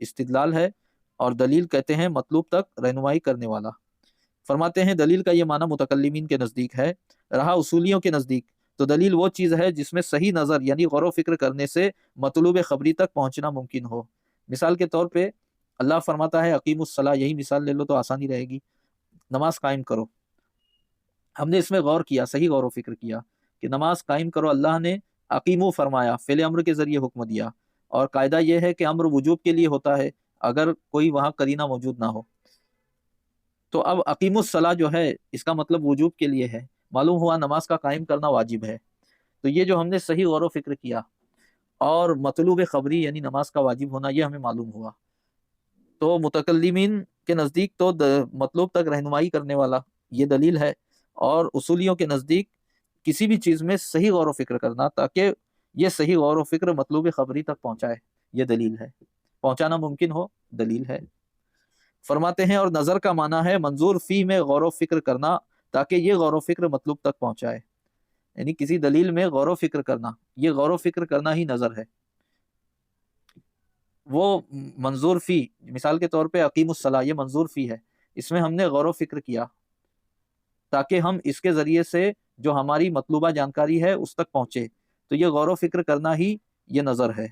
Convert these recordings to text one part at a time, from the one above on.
استدلال ہے، اور دلیل کہتے ہیں مطلوب تک رہنمائی کرنے والا۔ فرماتے ہیں دلیل کا یہ معنی متکلمین کے نزدیک ہے، رہا اصولیوں کے نزدیک تو دلیل وہ چیز ہے جس میں صحیح نظر یعنی غور و فکر کرنے سے مطلوب خبری تک پہنچنا ممکن ہو۔ مثال کے طور پہ اللہ فرماتا ہے اقیم الصلاۃ، یہی مثال لے لو تو آسانی رہے گی، نماز قائم کرو۔ ہم نے اس میں غور کیا، صحیح غور و فکر کیا کہ نماز قائم کرو، اللہ نے اقیمو فرمایا، فعل امر کے ذریعے حکم دیا، اور قاعدہ یہ ہے کہ امر وجوب کے لیے ہوتا ہے اگر کوئی وہاں قرینہ موجود نہ ہو۔ تو اب اقیم الصلاۃ جو ہے اس کا مطلب وجوب کے لیے ہے، معلوم ہوا نماز کا قائم کرنا واجب ہے۔ تو یہ جو ہم نے صحیح غور و فکر کیا اور مطلوب خبری یعنی نماز کا واجب ہونا یہ ہمیں معلوم ہوا۔ تو متکلمین کے نزدیک تو مطلوب تک رہنمائی کرنے والا یہ دلیل ہے، اور اصولیوں کے نزدیک کسی بھی چیز میں صحیح غور و فکر کرنا تاکہ یہ صحیح غور و فکر مطلوب خبری تک پہنچائے، یہ دلیل ہے، پہنچانا ممکن ہو دلیل ہے۔ فرماتے ہیں اور نظر کا معنی ہے منظور فی میں غور و فکر کرنا تاکہ یہ غور و فکر مطلوب تک پہنچائے، یعنی کسی دلیل میں غور و فکر کرنا، یہ غور و فکر کرنا ہی نظر ہے۔ وہ منظور فی، مثال کے طور پہ اقیم الصلاۃ، یہ منظور فی ہے، اس میں ہم نے غور و فکر کیا تاکہ ہم اس کے ذریعے سے جو ہماری مطلوبہ جانکاری ہے اس تک پہنچے، تو یہ غور و فکر کرنا ہی یہ نظر ہے۔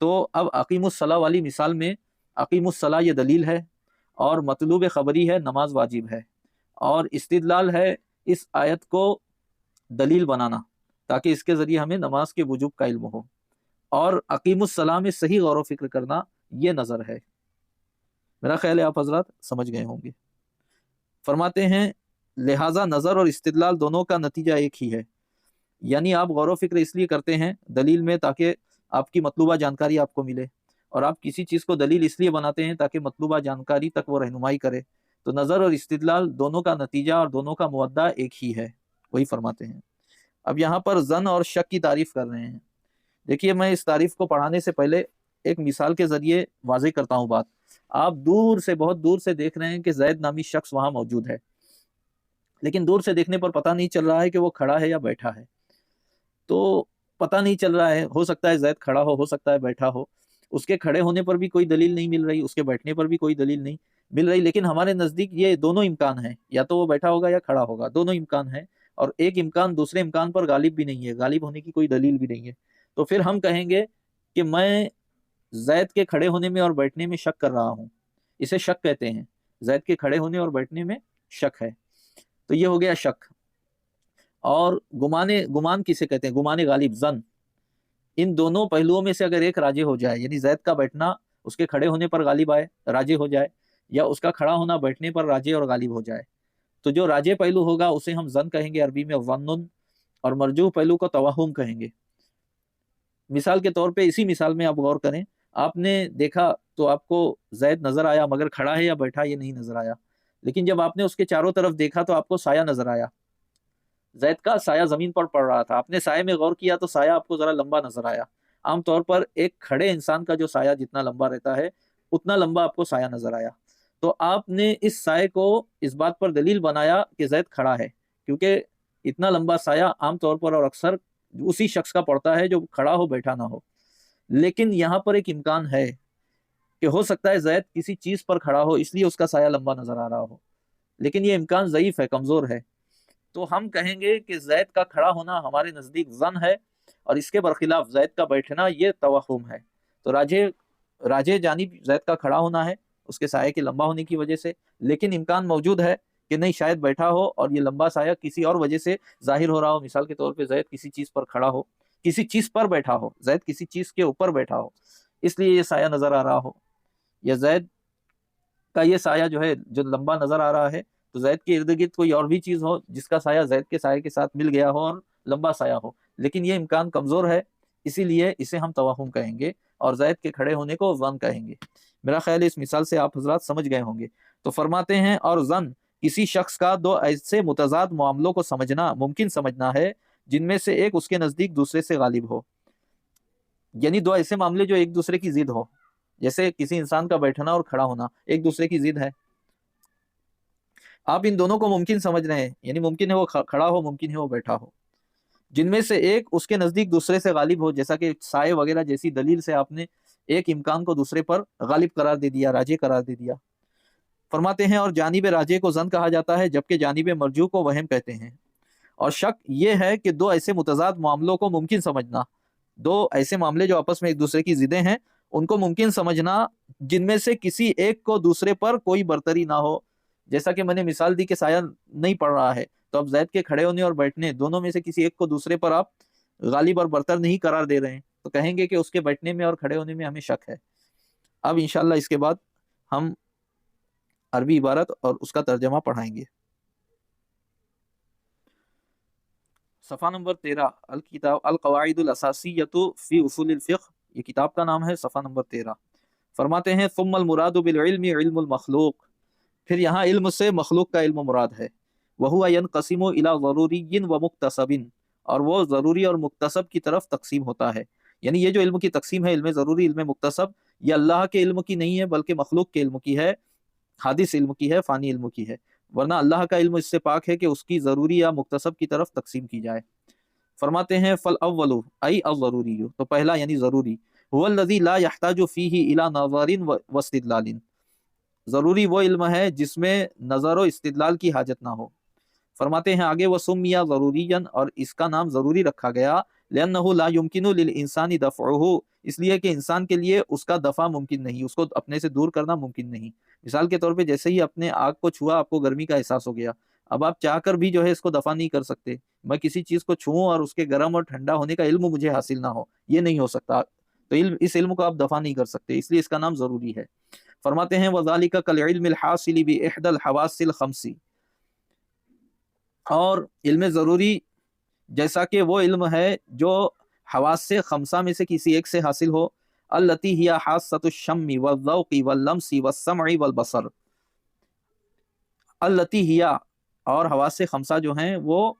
تو اب اقیم الصلاۃ والی مثال میں اقیم الصلاۃ یہ دلیل ہے، اور مطلوب خبری ہے نماز واجب ہے، اور استدلال ہے اس آیت کو دلیل بنانا تاکہ اس کے ذریعے ہمیں نماز کے وجوب کا علم ہو، اور اقیم الصلاۃ میں صحیح غور و فکر کرنا یہ نظر ہے۔ میرا خیال ہے آپ حضرات سمجھ گئے ہوں گے۔ فرماتے ہیں لہٰذا نظر اور استدلال دونوں کا نتیجہ ایک ہی ہے، یعنی آپ غور و فکر اس لیے کرتے ہیں دلیل میں تاکہ آپ کی مطلوبہ جانکاری آپ کو ملے، اور آپ کسی چیز کو دلیل اس لیے بناتے ہیں تاکہ مطلوبہ جانکاری تک وہ رہنمائی کرے۔ تو نظر اور استدلال دونوں کا نتیجہ اور دونوں کا مودع ایک ہی ہے، وہی فرماتے ہیں۔ اب یہاں پر ظن اور شک کی تعریف کر رہے ہیں۔ دیکھیے میں اس تعریف کو پڑھانے سے پہلے ایک مثال کے ذریعے واضح کرتا ہوں بات۔ آپ دور سے، بہت دور سے دیکھ رہے ہیں کہ زید نامی شخص وہاں موجود ہے، لیکن دور سے دیکھنے پر پتہ نہیں چل رہا ہے کہ وہ کھڑا ہے یا بیٹھا ہے۔ تو پتہ نہیں چل رہا ہے، ہو سکتا ہے زید کھڑا ہو سکتا ہے بیٹھا ہو، اس کے کھڑے ہونے پر بھی کوئی دلیل نہیں مل رہی، اس کے بیٹھنے پر بھی کوئی دلیل نہیں مل رہی، لیکن ہمارے نزدیک یہ دونوں امکان ہیں، یا تو وہ بیٹھا ہوگا یا کھڑا ہوگا، دونوں امکان ہیں، اور ایک امکان دوسرے امکان پر غالب بھی نہیں ہے، غالب ہونے کی کوئی دلیل بھی نہیں ہے۔ تو پھر ہم کہیں گے کہ میں زید کے کھڑے ہونے میں اور بیٹھنے میں شک کر رہا ہوں، اسے شک کہتے ہیں، زید کے کھڑے ہونے اور بیٹھنے میں شک ہے، تو یہ ہو گیا شک۔ اور گمان کسے کہتے ہیں؟ گمان غالب، ظن۔ ان دونوں پہلوؤں میں سے اگر ایک راجح ہو جائے، یعنی زید کا بیٹھنا اس کے کھڑے ہونے پر غالب آئے، راجح ہو جائے، یا اس کا کھڑا ہونا بیٹھنے پر راجح اور غالب ہو جائے، تو جو راجح پہلو ہوگا اسے ہم ظن کہیں گے، عربی میں ظن، اور مرجوح پہلو کو توہم کہیں گے۔ مثال کے طور پہ اسی مثال میں آپ غور کریں، آپ نے دیکھا تو آپ کو زید نظر آیا، مگر کھڑا ہے یا بیٹھا یہ نہیں نظر آیا، لیکن جب آپ نے اس کے چاروں طرف دیکھا تو آپ کو سایہ نظر آیا، زید کا سایہ زمین پر پڑ رہا تھا، آپ نے سایہ میں غور کیا تو سایہ آپ کو ذرا لمبا نظر آیا۔ عام طور پر ایک کھڑے انسان کا جو سایہ جتنا لمبا رہتا ہے اتنا لمبا آپ کو سایہ نظر آیا، تو آپ نے اس سایہ کو اس بات پر دلیل بنایا کہ زید کھڑا ہے، کیونکہ اتنا لمبا سایہ عام طور پر اور اکثر اسی شخص کا پڑتا ہے جو کھڑا ہو بیٹھا نہ ہو۔ لیکن یہاں پر ایک امکان ہے کہ ہو سکتا ہے زید کسی چیز پر کھڑا ہو اس لیے اس کا سایہ لمبا نظر آ رہا ہو، لیکن یہ امکان ضعیف ہے، کمزور ہے، تو ہم کہیں گے کہ زید کا کھڑا ہونا ہمارے نزدیک ظن ہے، اور اس کے برخلاف زید کا بیٹھنا یہ توہم ہے۔ تو راجح جانب زید کا کھڑا ہونا ہے اس کے سائے کے لمبا ہونے کی وجہ سے، لیکن امکان موجود ہے کہ نہیں شاید بیٹھا ہو اور یہ لمبا سایہ کسی اور وجہ سے ظاہر ہو رہا ہو، مثال کے طور پہ زید کسی چیز پر کھڑا ہو، کسی چیز پر بیٹھا ہو، زید کسی چیز کے اوپر بیٹھا ہو اس لیے یہ سایہ نظر آ رہا ہو، یا زید کا یہ سایہ جو ہے جو لمبا نظر آ رہا ہے تو زید کے ارد گرد کوئی اور بھی چیز ہو جس کا سایہ زید کے سایہ کے ساتھ مل گیا ہو اور لمبا سایہ ہو، لیکن یہ امکان کمزور ہے، اسی لیے اسے ہم توہم کہیں گے اور زید کے کھڑے ہونے کو ظن کہیں گے۔ میرا خیال ہے اس مثال سے آپ حضرات سمجھ گئے ہوں گے۔ تو فرماتے ہیں اور ظن کسی شخص کا دو ایسے متضاد معاملوں کو سمجھنا ممکن سمجھنا ہے جن میں سے ایک اس کے نزدیک دوسرے سے غالب ہو، یعنی دو ایسے معاملے جو ایک دوسرے کی ضد ہو، جیسے کسی انسان کا بیٹھنا اور کھڑا ہونا ایک دوسرے کی ضد ہے، آپ ان دونوں کو ممکن سمجھ رہے ہیں، یعنی ممکن ہے وہ کھڑا ہو، ممکن ہے وہ بیٹھا ہو، جن میں سے ایک اس کے نزدیک دوسرے سے غالب ہو، جیسا کہ سائے وغیرہ جیسی دلیل سے آپ نے ایک امکان کو دوسرے پر غالب قرار دے دیا، راجے قرار دے دیا۔ فرماتے ہیں اور جانب راجے کو ظن کہا جاتا ہے، جبکہ جانب مرجو کو وہم کہتے ہیں۔ اور شک یہ ہے کہ دو ایسے متضاد معاملوں کو ممکن سمجھنا، دو ایسے معاملے جو آپس میں ایک دوسرے کی ضدیں ہیں ان کو ممکن سمجھنا جن میں سے کسی ایک کو دوسرے پر کوئی برتری نہ ہو۔ جیسا کہ میں نے مثال دی کہ سایہ نہیں پڑ رہا ہے، تو اب زید کے کھڑے ہونے اور بیٹھنے دونوں میں سے کسی ایک کو دوسرے پر آپ غالب اور برتر نہیں قرار دے رہے ہیں، تو کہیں گے کہ اس کے بیٹھنے میں اور کھڑے ہونے میں ہمیں شک ہے۔ اب انشاءاللہ اس کے بعد ہم عربی عبارت اور اس کا ترجمہ پڑھائیں گے۔ صفحہ نمبر 13، الکتاب القواعد الاساسیۃ فی اصول الفقہ، یہ کتاب کا نام ہے، صفحہ نمبر 13۔ فرماتے ہیں ثم المراد بالعلم علم المخلوق، پھر یہاں علم سے مخلوق کا علم مراد ہے۔ وہو ینقسم الی ضروری و مکتسب، اور وہ ضروری اور مکتسب کی طرف تقسیم ہوتا ہے۔ یعنی یہ جو علم کی تقسیم ہے، علم ضروری علم مکتسب، یہ اللہ کے علم کی نہیں ہے بلکہ مخلوق کے علم کی ہے، حادث علم کی ہے، فانی علم کی ہے، ورنہ اللہ کا علم اس سے پاک ہے کہ اس کی ضروری یا مکتسب کی طرف تقسیم کی جائے۔ فرماتے ہیں فالاول ای الضروری، تو پہلا یعنی ضروری، هو الذی لا یحتاج فیہ الی نظر واستدلال، ضروری وہ علم ہے جس میں نظر و استدلال کی حاجت نہ ہو۔ فرماتے ہیں آگے وسمیا ضروریا، اور اس کا نام ضروری رکھا گیا، لأنہ لا یمکن للانسان دفعہ، اس لیے کہ انسان کے لیے اس کا دفع ممکن نہیں، اس کو اپنے سے دور کرنا ممکن نہیں۔ مثال کے طور پہ جیسے ہی اپنے آگ کو چھوا آپ کو گرمی کا احساس ہو گیا، اب آپ چاہ کر بھی جو ہے اس کو دفع نہیں کر سکتے۔ میں کسی چیز کو چھوؤں اور اس کے گرم اور ٹھنڈا ہونے کا علم مجھے حاصل نہ ہو، یہ نہیں ہو سکتا، تو اس علم کو آپ دفع نہیں کر سکتے، اس لیے اس کا نام ضروری ہے۔ فرماتے ہیں وَذَلِكَ كَالْعِلْمِ الْحَاصِلِ بِإِحْدَى الْحَوَاسِّ الْخَمْسِ، اور علم ضروری جیسا کہ وہ علم ہے جو حواس خمسہ میں سے کسی ایک سے حاصل ہو، التی ہی حاسۃ الشم والذوق واللمس والسمع والبصر، التی ہی، اور حواس خمسہ جو ہیں وہ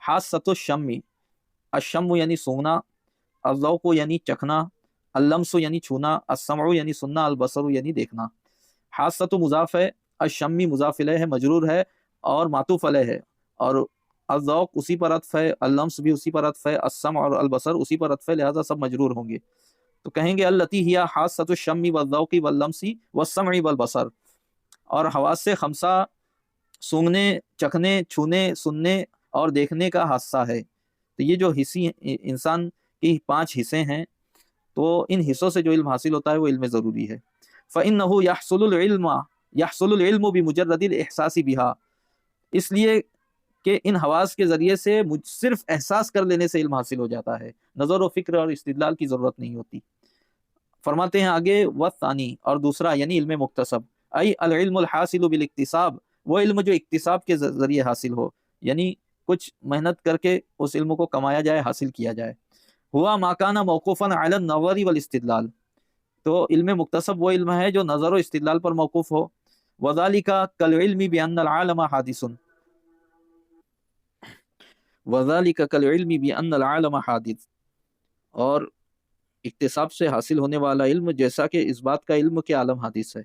حاسۃ الشم، الشم یعنی سونگنا، الذوق یعنی چکھنا، اللمس یعنی چھونا، السمع یعنی سننا، البصر یعنی دیکھنا۔ حاسۃ مضاف ہے، الشمی مضاف الیہ ہے، مجرور ہے اور معطوف علیہ ہے، اور الذوق اسی پر عطف ہے، اللمس بھی اسی پر عطف ہے، السمع اور البصر اسی پر عطف ہے، لہذا سب مجرور ہوں گے، تو کہیں گے التی ہی حاسۃ الشم والذوق واللمس والسمع والبصر، اور حواس خمسہ سونگنے، چکھنے، چھونے، سننے اور دیکھنے کا حصہ ہے۔ تو یہ جو حصی انسان کی 5 حصے ہیں، تو ان حصوں سے جو علم حاصل ہوتا ہے وہ علم ضروری ہے۔ فإنه يحصل العلم بمجرد الاحساس بها، اس لیے کہ ان حواس کے ذریعے سے صرف احساس کر لینے سے علم حاصل ہو جاتا ہے، نظر و فکر اور استدلال کی ضرورت نہیں ہوتی۔ فرماتے ہیں آگے والثانی، اور دوسرا یعنی علم مکتسب، ای العلم الحاصل بالاکتساب، وہ علم جو اکتساب کے ذریعے حاصل ہو، یعنی کچھ محنت کر کے اس علم کو کمایا جائے، حاصل کیا جائے۔ ہوا ما کان موقوفا علی النظر والاستدلال، تو علم مکتسب وہ علم ہے جو نظر و استدلال پر موقوف ہو۔ وذالک کالعلم بان العالم حادث، وذالک کالعلم بان العالم حادث، اور اکتساب سے حاصل ہونے والا علم جیسا کہ اس بات کا علم کہ عالم حادث ہے،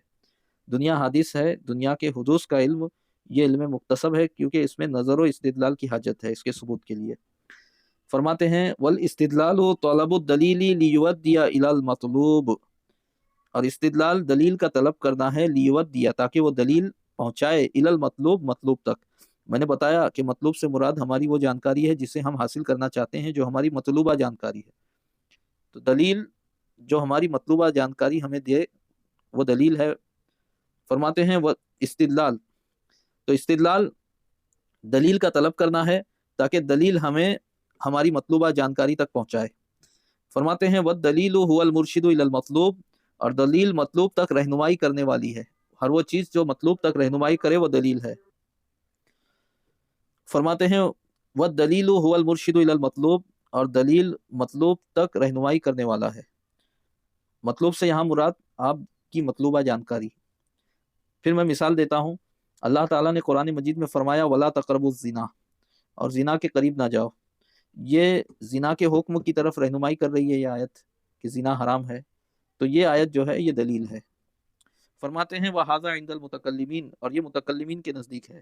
دنیا حادث ہے، دنیا کے حدوث کا علم یہ علم مکتسب ہے، کیونکہ اس میں نظر و استدلال کی حاجت ہے اس کے ثبوت کے لیے۔ فرماتے ہیں والاستدلال طلب الدلیل لیودی الی المطلوب، اور استدلال دلیل کا طلب کرنا ہے، لیودی تاکہ وہ دلیل پہنچائے، الی المطلوب مطلوب تک۔ میں نے بتایا کہ مطلوب سے مراد ہماری وہ جانکاری ہے جسے ہم حاصل کرنا چاہتے ہیں، جو ہماری مطلوبہ جانکاری ہے، تو دلیل جو ہماری مطلوبہ جانکاری ہمیں دے وہ دلیل ہے۔ فرماتے ہیں وہ استدلال، تو استدلال دلیل کا طلب کرنا ہے تاکہ دلیل ہمیں ہماری مطلوبہ جانکاری تک پہنچائے۔ فرماتے ہیں والدلیل هو المرشد الی المطلوب، اور دلیل مطلوب تک رہنمائی کرنے والی ہے، ہر وہ چیز جو مطلوب تک رہنمائی کرے وہ دلیل ہے۔ فرماتے ہیں والدلیل هو المرشد الی المطلوب، اور دلیل مطلوب تک رہنمائی کرنے والا ہے۔ مطلوب سے یہاں مراد آپ کی مطلوبہ جانکاری۔ پھر میں مثال دیتا ہوں، اللہ تعالیٰ نے قرآن مجید میں فرمایا وَلَا تَقْرَبُوا الزِّنَا، اور زنا کے قریب نہ جاؤ، یہ زنا کے حکم کی طرف رہنمائی کر رہی ہے یہ آیت کہ زنا حرام ہے، تو یہ آیت جو ہے یہ دلیل ہے۔ فرماتے ہیں وَهَذَا عِندَ الْمُتَكَلِّمِينَ، اور یہ متکلمین کے نزدیک ہے،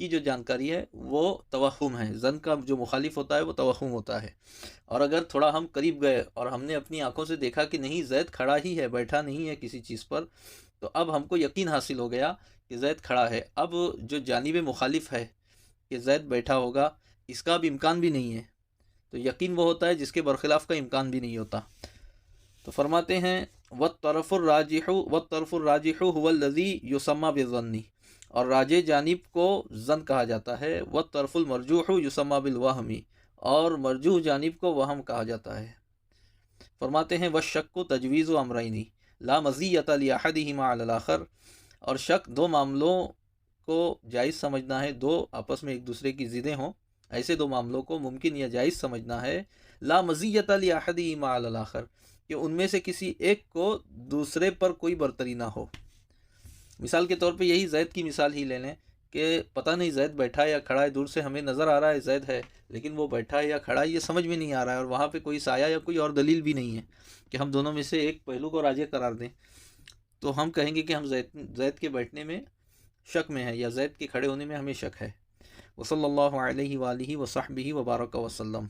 کی جو جانکاری ہے وہ توہم ہے، ظن کا جو مخالف ہوتا ہے وہ توہم ہوتا ہے۔ اور اگر تھوڑا ہم قریب گئے اور ہم نے اپنی آنکھوں سے دیکھا کہ نہیں زید کھڑا ہی ہے، بیٹھا نہیں ہے کسی چیز پر، تو اب ہم کو یقین حاصل ہو گیا کہ زید کھڑا ہے۔ اب جو جانب مخالف ہے کہ زید بیٹھا ہوگا، اس کا اب امکان بھی نہیں ہے، تو یقین وہ ہوتا ہے جس کے برخلاف کا امکان بھی نہیں ہوتا۔ تو فرماتے ہیں وَالطَّرْفُ الراجح هو الذي يسمى بالظن، اور راجح جانب کو ظن کہا جاتا ہے۔ وَالطَّرْفُ الْمَرْجُوحُ يسمى بالوهم، اور مرجوح جانب کو وہم کہا جاتا ہے۔ فرماتے ہیں وَالشَّكُّ تجویز امرین لا مزیۃ لأحدہما علی الآخر، اور شک دو معاملوں کو جائز سمجھنا ہے، دو آپس میں ایک دوسرے کی ضدیں ہوں، ایسے دو معاملوں کو ممکن یا جائز سمجھنا ہے، لا مزیۃ لأحدہما علی الآخر، کہ ان میں سے کسی ایک کو دوسرے پر کوئی برتری نہ ہو۔ مثال کے طور پہ یہی زید کی مثال ہی لے لیں کہ پتہ نہیں زید بیٹھا ہے یا کھڑا ہے، دور سے ہمیں نظر آ رہا ہے زید ہے، لیکن وہ بیٹھا ہے یا کھڑا ہے یہ سمجھ میں نہیں آ رہا ہے، اور وہاں پہ کوئی سایہ یا کوئی اور دلیل بھی نہیں ہے کہ ہم دونوں میں سے ایک پہلو کو راجح قرار دیں، تو ہم کہیں گے کہ ہم زید کے بیٹھنے میں شک میں ہے یا زید کے کھڑے ہونے میں ہمیں شک ہے۔ وصلی اللہ علیہ وآلہ وصحبہ وبارک وسلم۔